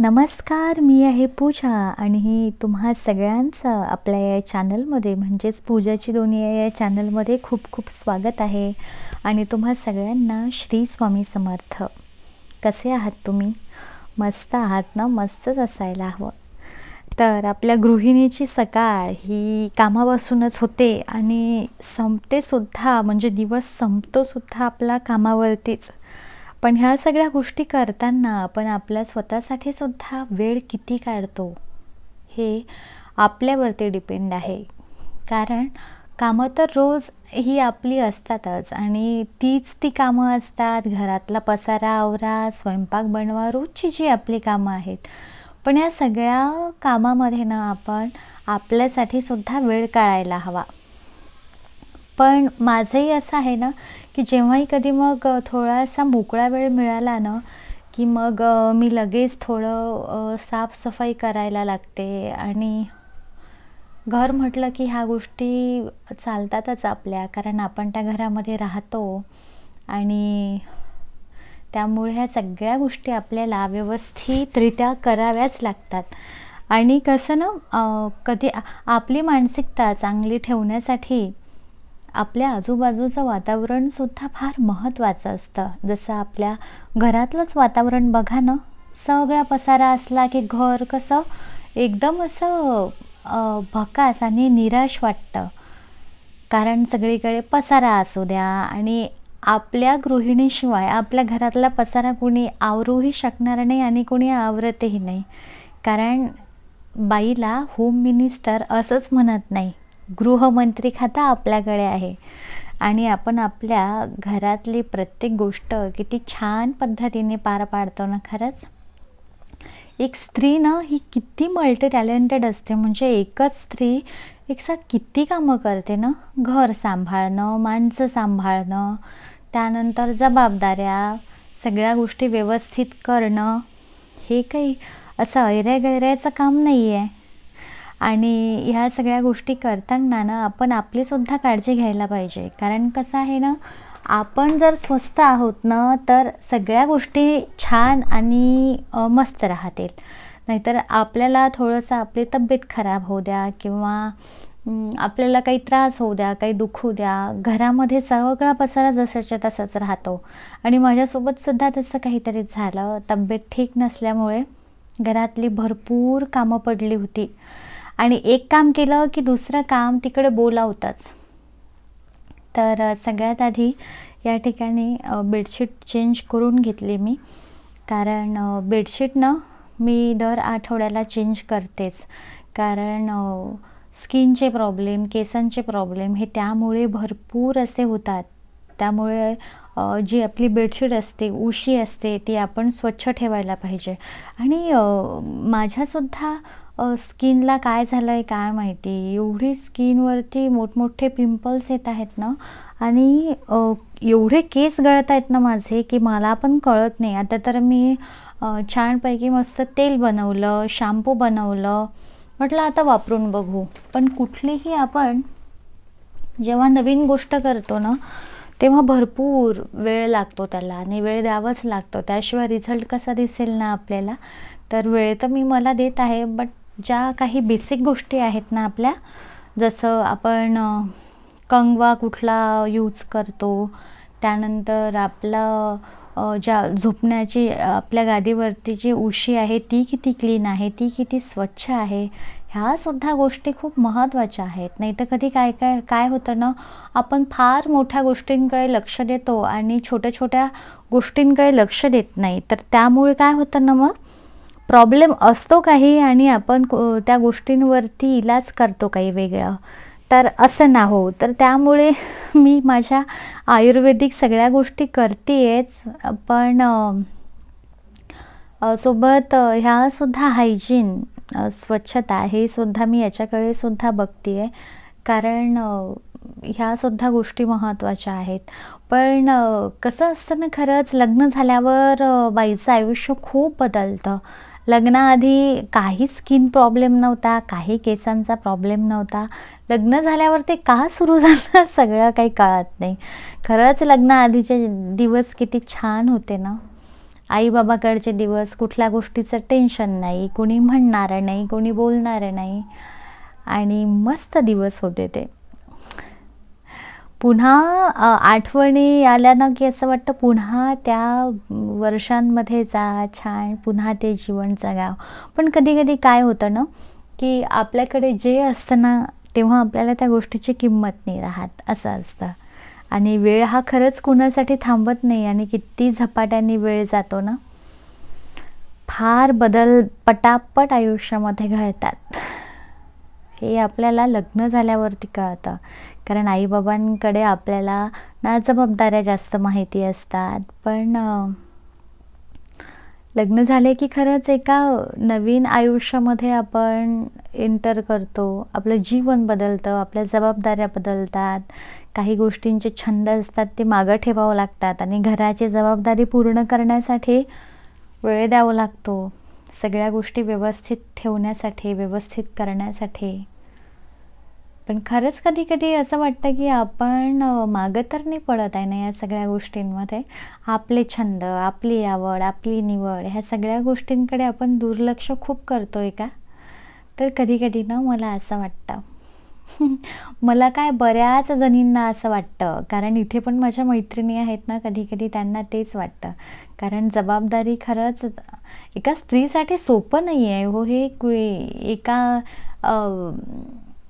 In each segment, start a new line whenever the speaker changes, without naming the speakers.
नमस्कार, मी आहे पूजा आणि तुम्हा सगळ्यांचं आपल्या या चॅनलमध्ये म्हणजेच पूजाची दुनिया या चॅनलमध्ये खूप खूप स्वागत आहे. आणि तुम्हा सगळ्यांना श्री स्वामी समर्थ. कसे आहात तुम्ही? मस्त आहात ना? मस्तच असायला हवं. तर आपल्या गृहिणीची सकाळ ही कामापासूनच होते आणि संपतेसुद्धा, म्हणजे दिवस संपतोसुद्धा आपला कामावरतीच. पण ह्या सगळ्या गोष्टी करताना आपण आपल्या स्वतःसाठी सुद्धा वेळ किती काढतो हे आपल्यावरती डिपेंड आहे. कारण कामं तर रोज ही आपली असतातच आणि तीच ती कामं असतात. घरातला पसारा आवरा, स्वयंपाक बनवा, रोजची जी आपली कामं आहेत. पण या सगळ्या कामामध्ये ना आपण आपल्यासाठी सुद्धा वेळ काढायला हवा. पण माझंही असं आहे ना की जेव्हाही कधी मग थोडासा मोकळा वेळ मिळाला ना की मग मी लगेच थोडं साफसफाई करायला लागते. आणि घर म्हटलं की ह्या गोष्टी चालतातच आपल्या, कारण आपण त्या घरामध्ये राहतो आणि त्यामुळे ह्या सगळ्या गोष्टी आपल्याला व्यवस्थितरित्या कराव्याच लागतात. आणि कसं ना कधी आपली मानसिकता चांगली ठेवण्यासाठी आपल्या आजूबाजूचं वातावरणसुद्धा फार महत्त्वाचं असतं. जसं आपल्या घरातलंच वातावरण बघा ना, सगळा पसारा असला की घर कसं एकदम असं भकास आणि निराश वाटतं. कारण सगळीकडे पसारा असू द्या आणि आपल्या गृहिणीशिवाय आपल्या घरातला पसारा कोणी आवरूही शकणार नाही आणि कोणी आवरतही नाही. कारण बाईला होम मिनिस्टर असंच म्हणत नाही, गृहमंत्री खातं आपल्याकडे आहे. आणि आपण आपल्या घरातली प्रत्येक गोष्ट किती छान पद्धतीने पार पाडतो ना. खरंच एक स्त्री ना ही किती मल्टी टॅलेंटेड असते. म्हणजे एकच स्त्री एकसाथ किती कामं करते ना. घर सांभाळणं, माणसं सांभाळणं, त्यानंतर जबाबदाऱ्या, सगळ्या गोष्टी व्यवस्थित करणं, हे काही असं ऐऱ्या-गैऱ्याचं काम नाही आहे. आणि ह्या सगळ्या गोष्टी करताना ना आपण आपलीसुद्धा काळजी घ्यायला पाहिजे. कारण कसं आहे ना, आपण जर स्वस्थ आहोत ना तर सगळ्या गोष्टी छान आणि मस्त राहतील. नाहीतर आपल्याला थोडंसं आपली तब्येत खराब होऊ द्या किंवा आपल्याला काही त्रास होऊ द्या, काही दुःख होऊ द्या, घरामध्ये सगळा पसारा जसाच्या तसाच राहतो. आणि माझ्यासोबतसुद्धा तसं काहीतरी झालं. तब्येत ठीक नसल्यामुळे घरातली भरपूर कामं पडली होती आणि एक काम केलं की दुसरं काम तिकडे बोलावतंच. तर सगळ्यात आधी या ठिकाणी बेडशीट चेंज करून घेतली मी. कारण बेडशीट ना मी दर आठवड्याला चेंज करतेच. कारण स्किनचे प्रॉब्लेम, केसांचे प्रॉब्लेम हे त्यामुळे भरपूर असे होतात. त्यामुळे जी आपली बेडशीट असते, उशी असते, ती आपण स्वच्छ ठेवायला पाहिजे. आणि माझ्यासुद्धा स्किनला काय झालं आहे काय माहिती, एवढी स्किनवरती मोठमोठे पिंपल्स येत आहेत ना आणि एवढे केस गळत आहेत ना माझे की मला पण कळत नाही. आता तर मी छानपैकी मस्त तेल बनवलं, शॅम्पू बनवलं, म्हटलं आता वापरून बघू. पण कुठलीही आपण जेव्हा नवीन गोष्ट करतो ना तेव्हा भरपूर वेळ लागतो त्याला आणि वेळ द्यावाच लागतो. त्याशिवाय रिझल्ट कसा दिसेल ना आपल्याला. तर वेळ तर मी मला देत आहे, बट ज्या काही बेसिक गोष्टी आहेत ना आपल्या, जसं आपण कंगवा कुठला यूज करतो, त्यानंतर आपलं ज्या झोपण्याची आपल्या गादीवरती जी उशी आहे ती किती क्लीन आहे, ती किती स्वच्छ आहे, ह्यासुद्धा गोष्टी खूप महत्त्वाच्या आहेत. नाही तर कधी काय काय काय होतं ना, आपण फार मोठ्या गोष्टींकडे लक्ष देतो आणि छोट्या छोट्या गोष्टींकडे लक्ष देत नाही. तर त्यामुळे काय होतं ना, मग प्रॉब्लेम असतो काही आणि आपण त्या गोष्टींवरती इलाज करतो काही वेगळं. तर असं ना हो. तर त्यामुळे मी माझ्या आयुर्वेदिक सगळ्या गोष्टी करतेच, पण सोबत ह्यासुद्धा हायजीन, स्वच्छता हे सुद्धा मी याच्याकडे सुद्धा बघते आहे. कारण ह्यासुद्धा गोष्टी महत्त्वाच्या आहेत. पण कसं असतं ना, खरंच लग्न झाल्यावर बाईचं आयुष्य खूप बदलतं. लग्नाआधी काही स्किन प्रॉब्लेम नव्हता, काही केसांचा प्रॉब्लेम नव्हता. लग्न झाल्यावर ते का सुरू झालं सगळं काही कळत नाही. खरंच लग्नाआधीचे दिवस किती छान होते ना. आईबाबाकडचे दिवस, कुठल्या गोष्टीचं टेन्शन नाही, कोणी म्हणणारं नाही, कोणी बोलणारं नाही आणि मस्त दिवस होते ते. पुन्हा आठवणी आल्या ना, की असं वाटतं पुन्हा त्या वर्षांमध्ये जा, छान पुन्हा ते जीवन जगावं. पण कधी-कधी काय होतं ना, की आपल्याकडे जे असतं ना, तेव्हा आपल्याला त्या गोष्टीची किंमत नाही राहत, असं असतं. आणि वेळ हा खरंच कुणासाठी थांबत नाही आणि किती झपाट्याने वेळ जातो ना. फार बदल पटापट आयुष्यामध्ये घडतात. हे आपल्याला लग्न झाल्यावरती कळतं. कारण आई-बाबांकडे आपल्याला ना जबाबदाऱ्या जास्त माहिती असतात. पण लग्न झाले की खरंच एका नवीन आयुष्यामध्ये आपण एंटर करतो. आपलं जीवन बदलतं, आपल्या जबाबदाऱ्या बदलतात. काही गोष्टींचे छंद असतात ते मागं ठेवावं लागतात आणि घराची जबाबदारी पूर्ण करण्यासाठी वेळ द्यावा लागतो. सगळ्या गोष्टी व्यवस्थित ठेवण्यासाठी, व्यवस्थित करण्यासाठी. पण खरंच कधी-कधी असं वाटतं, की आपण मागं तर नाही पडत आहे ना या सगळ्या गोष्टींमध्ये. आपले छंद, आपली आवड, आपली निवड ह्या सगळ्या गोष्टींकडे आपण दुर्लक्ष खूप करतोय का? तर कधी-कधी ना मला असं वाटतं. मला काय बऱ्याच जणींना असं वाटतं. कारण इथे पण माझ्या मैत्रिणी आहेत ना, कधी-कधी त्यांना तेच वाटतं. कारण जबाबदारी खरंच एका स्त्रीसाठी सोपं नाही आहे हो हे. एका अ,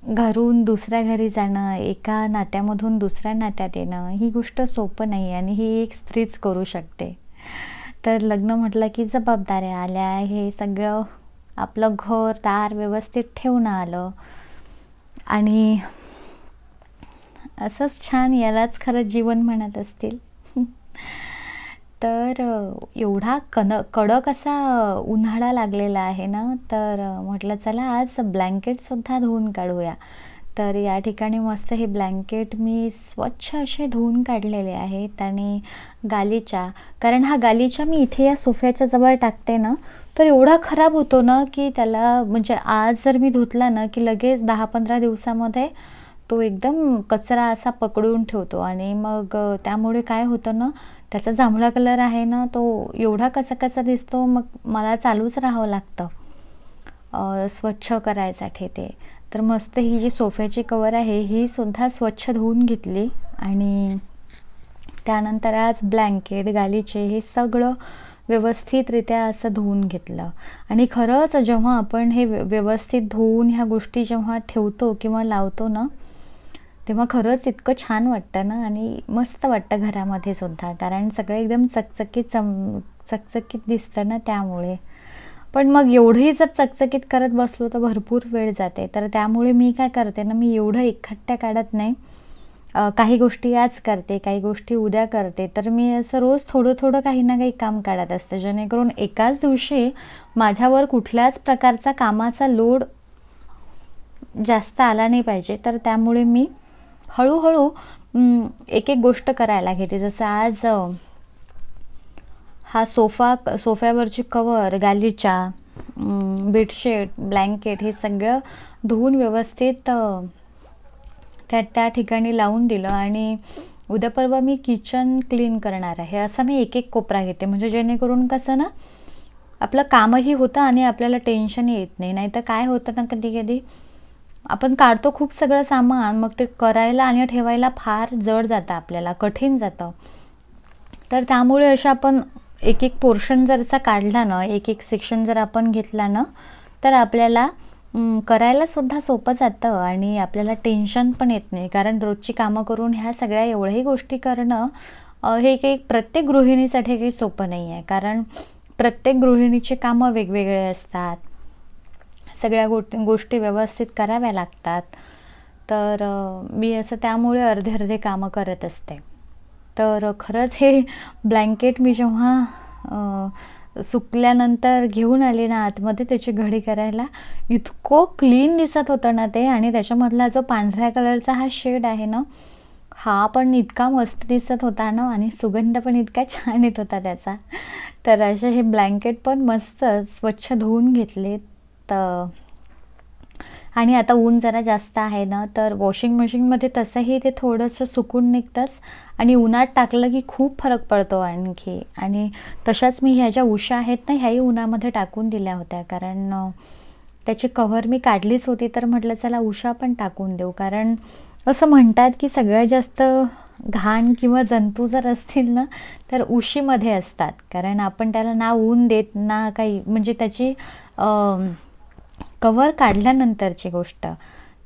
घरून दुसऱ्या घरी जाणं, एका नात्यामधून दुसऱ्या नात्यात येणं, ही गोष्ट सोपं नाही आहे आणि ही एक स्त्रीच करू शकते. तर लग्न म्हटलं की जबाबदाऱ्या आल्या, हे सगळं आपलं घर-दार व्यवस्थित ठेवणं आलं आणि असंच छान यालाच खरं जीवन म्हणत असतील. तर एवढा कडक असा उन्हाळा लागलेला आहे ना, तर म्हटलं चला आज ब्लँकेटसुद्धा धुवून काढूया. तर या ठिकाणी मस्त हे ब्लँकेट मी स्वच्छ असे धुवून काढलेले आहेत आणि गालिचा, कारण हा गालिचा मी इथे या सोफ्याच्या जवळ टाकते ना, तर एवढा खराब होतो ना, की त्याला म्हणजे आज जर मी धुतला ना, की लगेच 10-15 दिवसामध्ये तो एकदम कचरा असा पकडून ठेवतो आणि मग त्यामुळे काय होतं ना, त्याचा जांभळा कलर आहे ना, तो एवढा कसा-कसा दिसतो, मग मला चालूच राहावं लागतं स्वच्छ करायसाठी ते. तर मस्त ही जी सोफ्याची कवर आहे, ही सुद्धा स्वच्छ धुवून घेतली आणि त्यानंतर आज ब्लँकेट, गालिचे हे सगळं व्यवस्थितरित्या असं धुवून घेतलं. आणि खरंच जेव्हा आपण हे व्यवस्थित धुवून ह्या गोष्टी जेव्हा ठेवतो किंवा लावतो ना, तेव्हा खरंच इतकं छान वाटतं ना आणि मस्त वाटतं घरामध्ये सुद्धा. कारण सगळं एकदम चकचकीत दिसतं ना त्यामुळे. पण मग एवढंही जर चकचकीत करत बसलो तर भरपूर वेळ जाते. तर त्यामुळे मी काय करते ना, मी एवढं एकखट्ट्या काढत नाही. काही गोष्टी आज करते, काही गोष्टी उद्या करते. तर मी असं रोज थोडं-थोडं काही ना काही काम काढत असते. जेणेकरून एकाच दिवशी माझ्यावर कुठल्याच प्रकारचा कामाचा लोड जास्त आला नाही पाहिजे. तर त्यामुळे मी हळूहळू एक-एक गोष्ट करायला घेते. जसं आज हा सोफ्यावरची कवर, गालिचा, बेडशीट, ब्लँकेट हे सगळं धुवून व्यवस्थित त्या ठिकाणी लावून दिलं आणि उद्या परवा मी किचन क्लीन करणार आहे. असं मी एक-एक कोपरा घेते. म्हणजे जेणेकरून कसं ना, आपलं कामही होतं आणि आपल्याला टेन्शन येत नाही. नाहीतर काय होतं ना, कधी-कधी आपण काढतो खूप सगळं सामान, मग ते करायला आणि ठेवायला फार जड जातं आपल्याला, कठीण जातं. तर त्यामुळे अशा आपण एक-एक पोर्शन जर असा काढला ना, एक-एक सेक्शन जर आपण घेतला ना, तर आपल्याला करायला सुद्धा सोपं जातं आणि आपल्याला टेन्शन पण येत नाही. कारण रोजची कामं करून ह्या सगळ्या एवढ्याही गोष्टी करणं हे काही प्रत्येक गृहिणीसाठी काही सोपं नाही आहे. कारण प्रत्येक गृहिणीची कामं वेगवेगळे असतात. सगळ्या गोष्टी व्यवस्थित कराव्या लागतात. तर मी असं त्यामुळे अर्धे-अर्धे कामं करत असते. तर खरंच हे ब्लँकेट मी जेव्हा सुकल्यानंतर घेऊन आले ना आतमध्ये त्याची घडी करायला, इतकं क्लीन दिसत होतं ना ते आणि त्याच्यामधला जो पांढऱ्या कलरचा हा शेड आहे ना, हा पण इतका मस्त दिसत होता ना आणि सुगंध पण इतका छान येत होता त्याचा. तर असे हे ब्लँकेट पण मस्त स्वच्छ धुवून घेतले. तर आणि आता ऊन जरा जास्त आहे ना, तर वॉशिंग मशीनमध्ये तसंही ते थोडंसं सुकून निघतंच आणि उन्हात टाकलं की खूप फरक पडतो आणखी. आणि तशाच मी ह्या ज्या उषा आहेत ना, ह्याही उन्हामध्ये टाकून दिल्या होत्या, कारण त्याची कव्हर मी काढलीच होती, तर म्हटलं चला उषा पण टाकून देऊ. कारण असं म्हणतात की सगळ्यात जास्त घाण किंवा जंतू जर असतील ना, तर उशीमध्ये असतात. कारण आपण त्याला ना ऊन देत ना काही, म्हणजे त्याची कव्हर काढल्यानंतरची गोष्ट.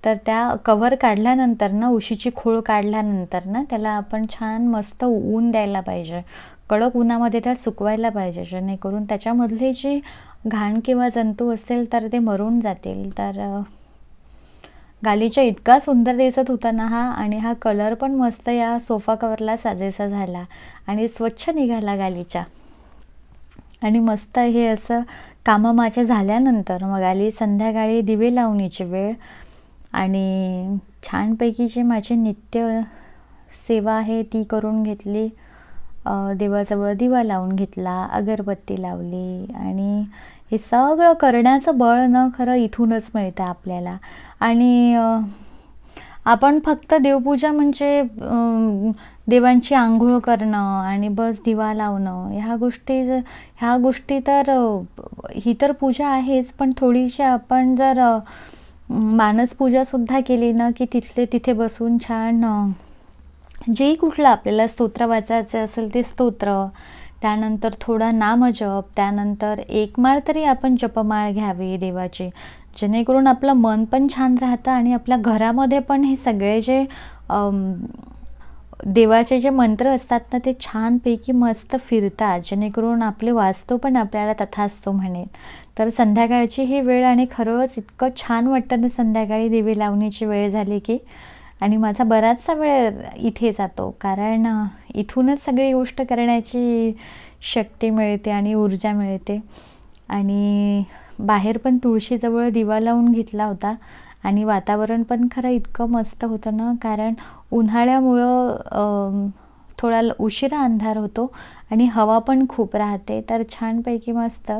तर त्या कव्हर काढल्यानंतर ना, उशीची खोळ काढल्यानंतर ना, त्याला आपण छान मस्त ऊन द्यायला पाहिजे. कडक उन्हामध्ये त्या सुकवायला पाहिजे, जेणेकरून त्याच्यामधले जे घाण किंवा जंतू असतील तर ते मरून जातील. तर गालिचा इतका सुंदर दिसत होता ना हा, आणि हा कलर पण मस्त या सोफा कवरला साजेसा झाला आणि स्वच्छ निघाला गालिचा. आणि मस्त हे असं कामं माझे झाल्यानंतर मग आली संध्याकाळी दिवे लावणीची वेळ. आणि छानपैकी जे माझे नित्य सेवा आहे ती करून घेतली. देवाजवळ दिवा लावून घेतला, अगरबत्ती लावली. आणि हे सगळं करण्याचं बळ ना खरं इथूनच मिळतं आपल्याला. आणि आपण फक्त देवपूजा म्हणजे देवांची आंघोळ करणं आणि बस दिवा लावणं, ह्या गोष्टी तर ही तर पूजा आहेच, पण थोडीशी आपण जर मानसपूजासुद्धा केली ना, की तिथले तिथे बसून छान जेही कुठलं आपल्याला स्तोत्र वाचायचं असेल ते स्तोत्र, त्यानंतर थोडा नामजप, त्यानंतर एक माळ तरी आपण जपमाळ घ्यावी देवाची, जेणेकरून आपलं मन पण छान राहतं आणि आपल्या घरामध्ये पण हे सगळे जे देवाचे जे मंत्र असतात ना, ते छानपैकी मस्त फिरतात, जेणेकरून आपले वास्तू पण आपल्याला तथास्तु म्हणेल. तर संध्याकाळची ही वेळ, आणि खरंच इतकं छान वाटतं ना संध्याकाळी दिवे लावणीची वेळ झाली की. आणि माझा बराचसा वेळ इथे जातो, कारण इथूनच सगळी गोष्ट करण्याची शक्ती मिळते आणि ऊर्जा मिळते. आणि बाहेर पण तुळशीजवळ दिवा लावून घेतला होता, आणि वातावरण पण खरं इतकं मस्त होतं ना, कारण उन्हाळ्यामुळं थोडा उशिरा अंधार होतो आणि हवा पण खूप राहते. तर छानपैकी मस्त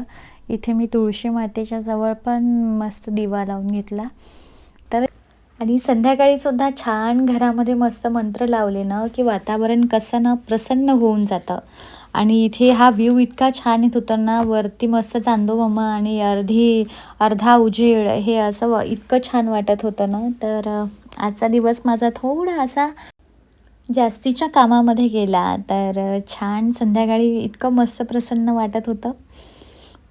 इथे मी तुळशी मातेच्या जवळ पण मस्त दिवा लावून घेतला. तर आणि संध्याकाळीसुद्धा छान घरामध्ये मस्त मंत्र लावले ना, की वातावरण कसं ना प्रसन्न होऊन जातं. आणि इथे हा व्ह्यू इतका छान येत होता ना, वरती मस्त चांदोमामा आणि अर्धा उजेड, हे असं इतकं छान वाटत होतं ना. तर आजचा दिवस माझा थोडा असा जास्तीच्या कामामध्ये गेला, तर छान संध्याकाळी इतकं मस्त प्रसन्न वाटत होतं.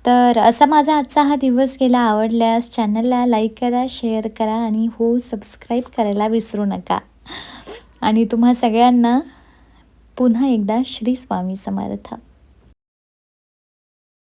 तर असा माझा आजचा हा दिवस गेला. आवडल्यास चॅनलला लाईक करा, शेअर करा आणि हो, सबस्क्राईब करायला विसरू नका. आणि तुम्हा सगळ्यांना पुन्हा एकदा श्री स्वामी समर्थ.